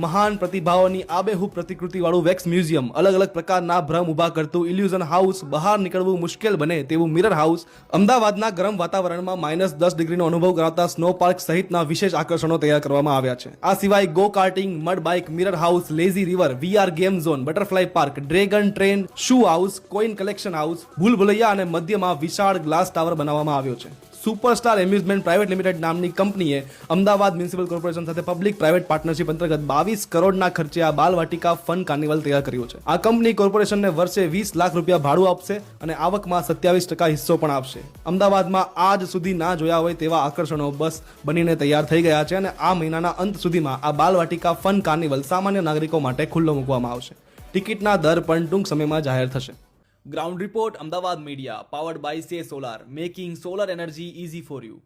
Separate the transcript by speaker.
Speaker 1: મહાન પ્રતિભાઓની આબેહૂબ પ્રતિકૃતિવાળું wax museum, અલગ અલગ પ્રકારના ભ્રમ ઊભા કરતું ઇલ્યુઝન હાઉસ, બહાર નીકળવું મુશ્કેલ બને તેવું મિરર હાઉસ, અમદાવાદના ગરમ વાતાવરણમાં -10 ડિગ્રીનો અનુભવ કરાવતા સ્નો પાર્ક સહિતના વિશેષ આકર્ષણો તૈયાર કરવામાં આવ્યા છે. આ સિવાય go karting, mud bike, mirror house, lazy river, VR game zone, butterfly park, dragon train, shoe house, coin collection house, ભૂલભુલૈયા અને મધ્યમાં વિશાળ ગ્લાસ ટાવર બનાવવામાં આવ્યો છે. સુપરસ્ટાર એમ્યુઝમેન્ટ પ્રાઇવેટ લિમિટેડ નામની કંપનીએ અમદાવાદ મ્યુનિસિપલ કોર્પોરેશન સાથે પબ્લિક પ્રાઇવેટ પાર્ટનરશિપ અંતર્ગત 22 કરોડના ખર્ચે આ બાલવાટિકા ફન કાર્નિવલ તૈયાર કર્યું છે. આ કંપની કોર્પોરેશનને વર્ષે 20 લાખ રૂપિયા ભાડું આપશે અને આવકમાં 27% હિસ્સો પણ આપશે. અમદાવાદમાં આજ સુધી ના જોયા હોય તેવા આકર્ષણો બસ બનીને તૈયાર થઈ ગયા છે અને આ મહિનાના અંત સુધીમાં આ બાલવાટિકા ફન કાર્નિવલ સામાન્ય નાગરિકો માટે ખુલ્લો મૂકવામાં આવશે. ટિકિટના દર પણ ટૂંક સમયમાં જાહેર થશે. Ground report, Ahmedabad media, powered by say solar, making solar energy easy for you.